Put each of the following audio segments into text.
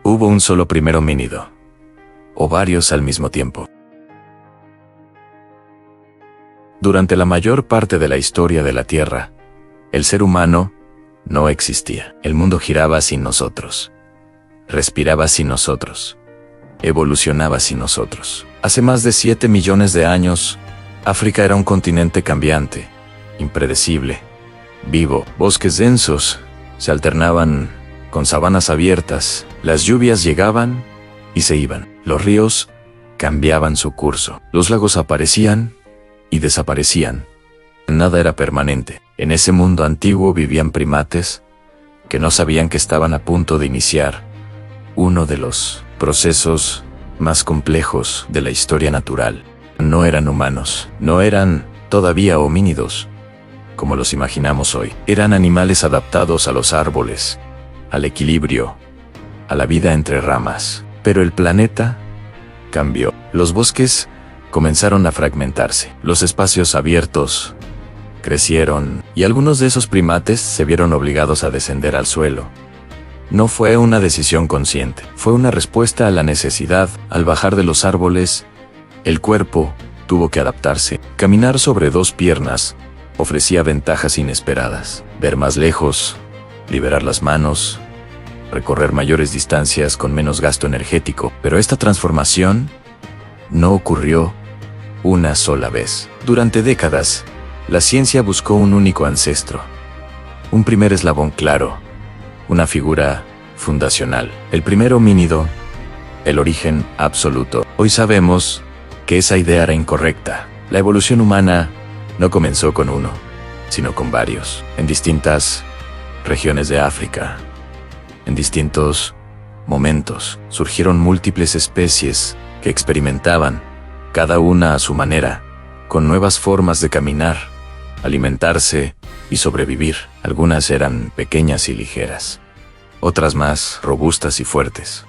hubo un solo primer homínido, o varios al mismo tiempo. Durante la mayor parte de la historia de la Tierra, el ser humano no existía. El mundo giraba sin nosotros, respiraba sin nosotros, evolucionaba sin nosotros. Hace más de 7 millones de años, África era un continente cambiante, impredecible, vivo. Bosques densos se alternaban con sabanas abiertas, las lluvias llegaban y se iban. Los ríos cambiaban su curso, los lagos aparecían y desaparecían. Nada era permanente. En ese mundo antiguo vivían primates que no sabían que estaban a punto de iniciar uno de los procesos más complejos de la historia natural. No eran humanos, no eran todavía homínidos, como los imaginamos hoy. Eran animales adaptados a los árboles, al equilibrio, a la vida entre ramas. Pero el planeta cambió. Los bosques comenzaron a fragmentarse. Los espacios abiertos crecieron, y algunos de esos primates se vieron obligados a descender al suelo. No fue una decisión consciente, fue una respuesta a la necesidad. Al bajar de los árboles, el cuerpo tuvo que adaptarse. Caminar sobre 2 piernas ofrecía ventajas inesperadas. Ver más lejos, liberar las manos, recorrer mayores distancias con menos gasto energético. Pero esta transformación no ocurrió una sola vez. Durante décadas, la ciencia buscó un único ancestro, un primer eslabón claro, una figura fundacional, el primer homínido, el origen absoluto. Hoy sabemos que esa idea era incorrecta. La evolución humana no comenzó con uno, sino con varios, en distintas regiones de África. En distintos momentos surgieron múltiples especies que experimentaban, cada una a su manera, con nuevas formas de caminar, alimentarse y sobrevivir. Algunas eran pequeñas y ligeras, otras más robustas y fuertes.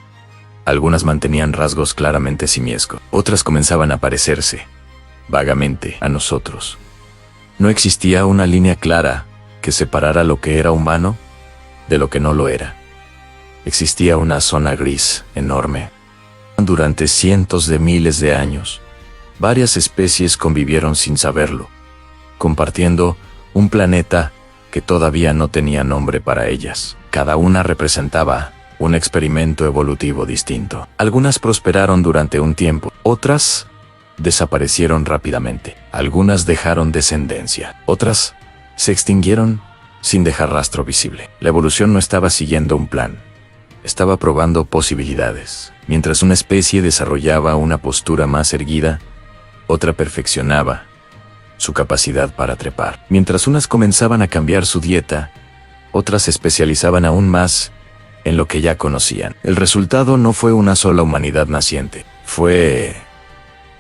Algunas mantenían rasgos claramente simiescos, otras comenzaban a parecerse, vagamente, a nosotros. No existía una línea clara que separara lo que era humano de lo que no lo era. Existía una zona gris enorme. Durante cientos de miles de años, varias especies convivieron sin saberlo, compartiendo un planeta que todavía no tenía nombre para ellas. Cada una representaba un experimento evolutivo distinto. Algunas prosperaron durante un tiempo, otras desaparecieron rápidamente. Algunas dejaron descendencia, otras se extinguieron sin dejar rastro visible. La evolución no estaba siguiendo un plan, estaba probando posibilidades. Mientras una especie desarrollaba una postura más erguida, otra perfeccionaba su capacidad para trepar. Mientras unas comenzaban a cambiar su dieta, otras se especializaban aún más en lo que ya conocían. El resultado no fue una sola humanidad naciente, fue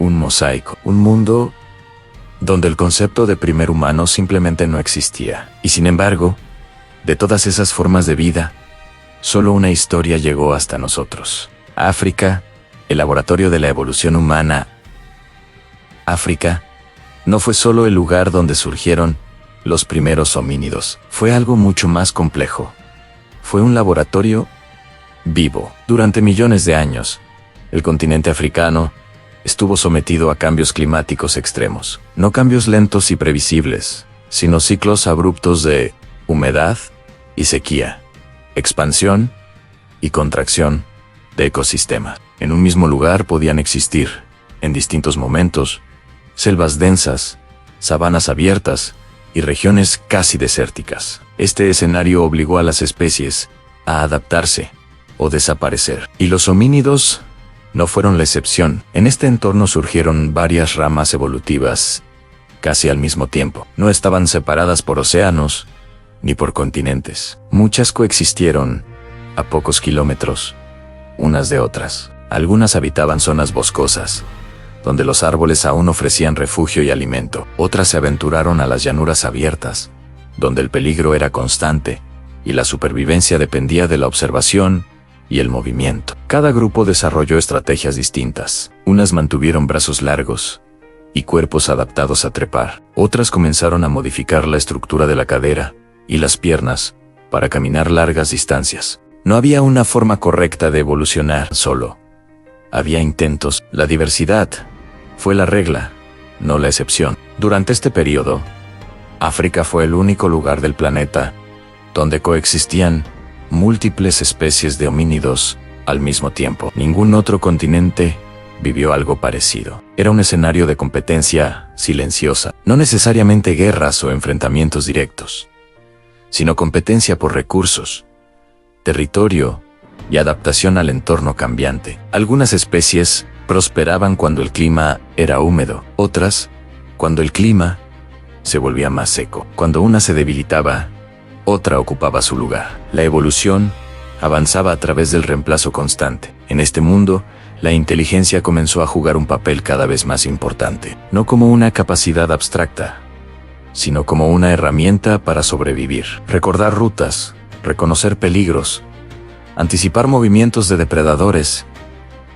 un mosaico, un mundo donde el concepto de primer humano simplemente no existía. Y sin embargo, de todas esas formas de vida, solo una historia llegó hasta nosotros. África, el laboratorio de la evolución humana. África no fue solo el lugar donde surgieron los primeros homínidos, fue algo mucho más complejo. Fue un laboratorio vivo. Durante millones de años, el continente africano estuvo sometido a cambios climáticos extremos. No cambios lentos y previsibles, sino ciclos abruptos de humedad y sequía, expansión y contracción de ecosistemas. En un mismo lugar podían existir, en distintos momentos, selvas densas, sabanas abiertas y regiones casi desérticas. Este escenario obligó a las especies a adaptarse o desaparecer. Y los homínidos no fueron la excepción. En este entorno surgieron varias ramas evolutivas casi al mismo tiempo. No estaban separadas por océanos ni por continentes. Muchas coexistieron a pocos kilómetros unas de otras. Algunas habitaban zonas boscosas, donde los árboles aún ofrecían refugio y alimento. Otras se aventuraron a las llanuras abiertas, donde el peligro era constante y la supervivencia dependía de la observación y el movimiento. Cada grupo desarrolló estrategias distintas. Unas mantuvieron brazos largos y cuerpos adaptados a trepar. Otras comenzaron a modificar la estructura de la cadera y las piernas para caminar largas distancias. No había una forma correcta de evolucionar solo. Había intentos. La diversidad fue la regla, no la excepción. Durante este periodo, África fue el único lugar del planeta donde coexistían múltiples especies de homínidos al mismo tiempo. Ningún otro continente vivió algo parecido. Era un escenario de competencia silenciosa, no necesariamente guerras o enfrentamientos directos, sino competencia por recursos, territorio y adaptación al entorno cambiante. Algunas especies prosperaban cuando el clima era húmedo, otras cuando el clima se volvía más seco. Cuando una se debilitaba, otra ocupaba su lugar. La evolución avanzaba a través del reemplazo constante. En este mundo, la inteligencia comenzó a jugar un papel cada vez más importante, no como una capacidad abstracta, sino como una herramienta para sobrevivir. Recordar rutas, reconocer peligros, anticipar movimientos de depredadores,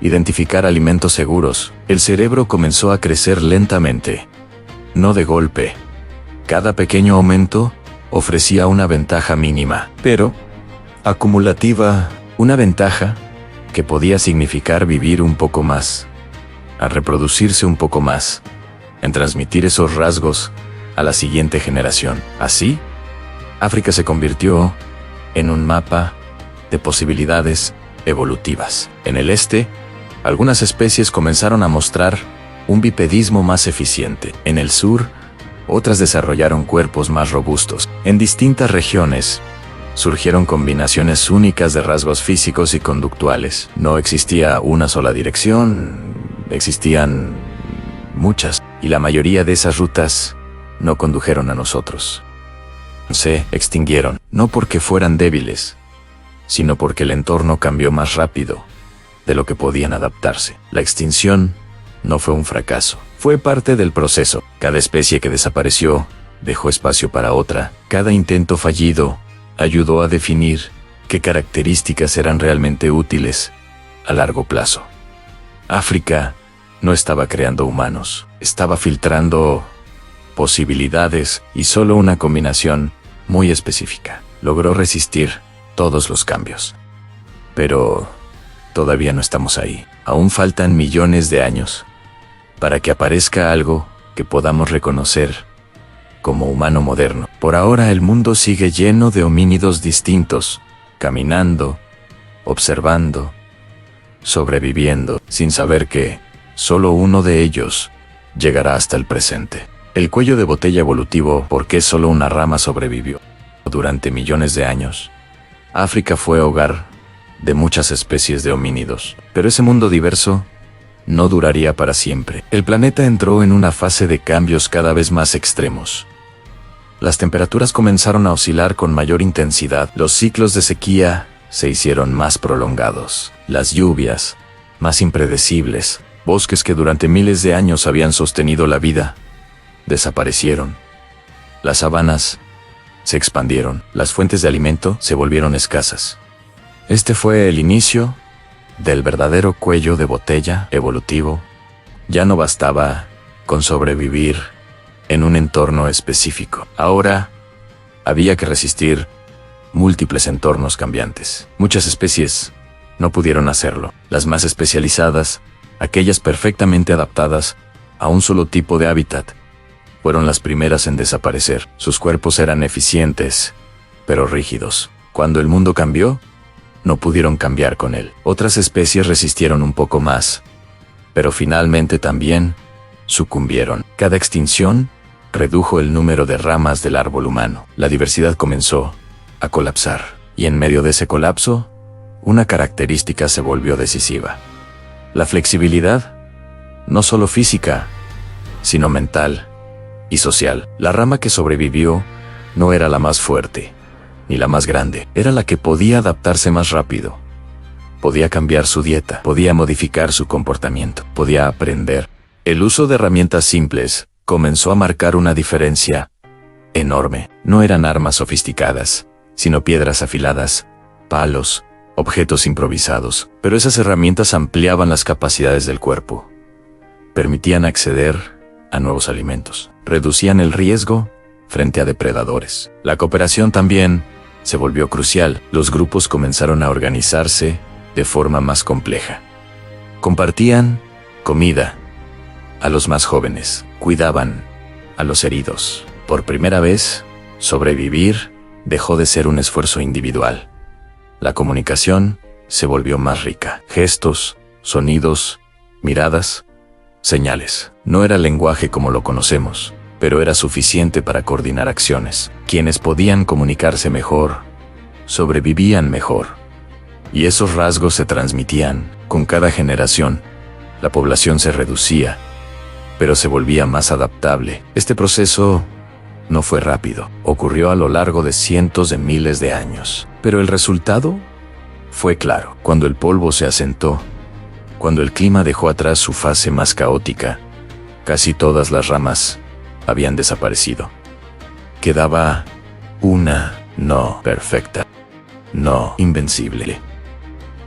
identificar alimentos seguros. El cerebro comenzó a crecer lentamente, no de golpe. Cada pequeño aumento ofrecía una ventaja mínima, pero acumulativa, una ventaja que podía significar vivir un poco más, a reproducirse un poco más, en transmitir esos rasgos a la siguiente generación. Así, África se convirtió en un mapa de posibilidades evolutivas. En el este, algunas especies comenzaron a mostrar un bipedismo más eficiente. En el sur, otras desarrollaron cuerpos más robustos. En distintas regiones, surgieron combinaciones únicas de rasgos físicos y conductuales. No existía una sola dirección, existían muchas, y la mayoría de esas rutas no condujeron a nosotros. Se extinguieron, no porque fueran débiles, sino porque el entorno cambió más rápido de lo que podían adaptarse. La extinción no fue un fracaso, fue parte del proceso. Cada especie que desapareció dejó espacio para otra. Cada intento fallido ayudó a definir qué características eran realmente útiles a largo plazo. África no estaba creando humanos, estaba filtrando posibilidades, y solo una combinación muy específica logró resistir todos los cambios. Pero todavía no estamos ahí. Aún faltan millones de años para que aparezca algo que podamos reconocer como humano moderno. Por ahora el mundo sigue lleno de homínidos distintos, caminando, observando, sobreviviendo, sin saber que solo uno de ellos llegará hasta el presente. El cuello de botella evolutivo, ¿por qué solo una rama sobrevivió? Durante millones de años, África fue hogar de muchas especies de homínidos, pero ese mundo diverso no duraría para siempre. El planeta entró en una fase de cambios cada vez más extremos. Las temperaturas comenzaron a oscilar con mayor intensidad, los ciclos de sequía se hicieron más prolongados, las lluvias más impredecibles, bosques que durante miles de años habían sostenido la vida desaparecieron. Las sabanas se expandieron, las fuentes de alimento se volvieron escasas. Este fue el inicio del verdadero cuello de botella evolutivo. Ya no bastaba con sobrevivir en un entorno específico. Ahora había que resistir múltiples entornos cambiantes. Muchas especies no pudieron hacerlo. Las más especializadas, aquellas perfectamente adaptadas a un solo tipo de hábitat, fueron las primeras en desaparecer. Sus cuerpos eran eficientes, pero rígidos. Cuando el mundo cambió, no pudieron cambiar con él. Otras especies resistieron un poco más, pero finalmente también sucumbieron. Cada extinción redujo el número de ramas del árbol humano. La diversidad comenzó a colapsar, y en medio de ese colapso, una característica se volvió decisiva: la flexibilidad, no solo física, sino mental y social. La rama que sobrevivió no era la más fuerte, ni la más grande, era la que podía adaptarse más rápido. Podía cambiar su dieta, podía modificar su comportamiento, podía aprender. El uso de herramientas simples comenzó a marcar una diferencia enorme. No eran armas sofisticadas, sino piedras afiladas, palos, objetos improvisados. Pero esas herramientas ampliaban las capacidades del cuerpo, permitían acceder a nuevos alimentos, reducían el riesgo frente a depredadores. La cooperación también se volvió crucial. Los grupos comenzaron a organizarse de forma más compleja. Compartían comida a los más jóvenes, cuidaban a los heridos. Por primera vez, sobrevivir dejó de ser un esfuerzo individual. La comunicación se volvió más rica. Gestos, sonidos, miradas, señales. No era lenguaje como lo conocemos, pero era suficiente para coordinar acciones. Quienes podían comunicarse mejor, sobrevivían mejor. Y esos rasgos se transmitían con cada generación. La población se reducía, pero se volvía más adaptable. Este proceso no fue rápido. Ocurrió a lo largo de cientos de miles de años. Pero el resultado fue claro. Cuando el polvo se asentó, cuando el clima dejó atrás su fase más caótica, casi todas las ramas habían desaparecido. Quedaba una, no perfecta, no invencible,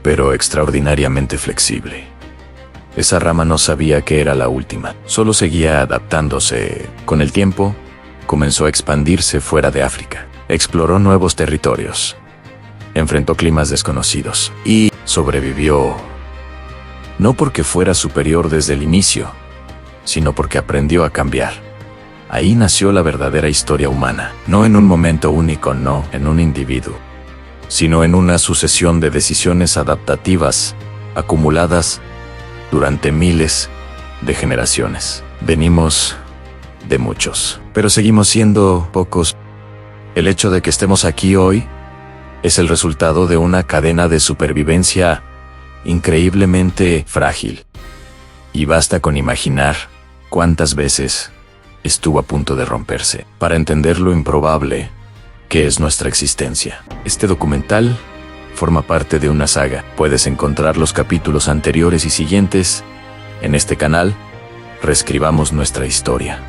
pero extraordinariamente flexible. Esa rama no sabía que era la última, solo seguía adaptándose. Con el tiempo, comenzó a expandirse fuera de África. Exploró nuevos territorios, enfrentó climas desconocidos y sobrevivió. No porque fuera superior desde el inicio, sino porque aprendió a cambiar. Ahí nació la verdadera historia humana, no en un momento único, no en un individuo, sino en una sucesión de decisiones adaptativas acumuladas durante miles de generaciones. Venimos de muchos, pero seguimos siendo pocos. El hecho de que estemos aquí hoy es el resultado de una cadena de supervivencia increíblemente frágil. Y basta con imaginar cuántas veces estuvo a punto de romperse para entender lo improbable que es nuestra existencia. Este documental forma parte de una saga. Puedes encontrar los capítulos anteriores y siguientes en este canal. Reescribamos nuestra historia.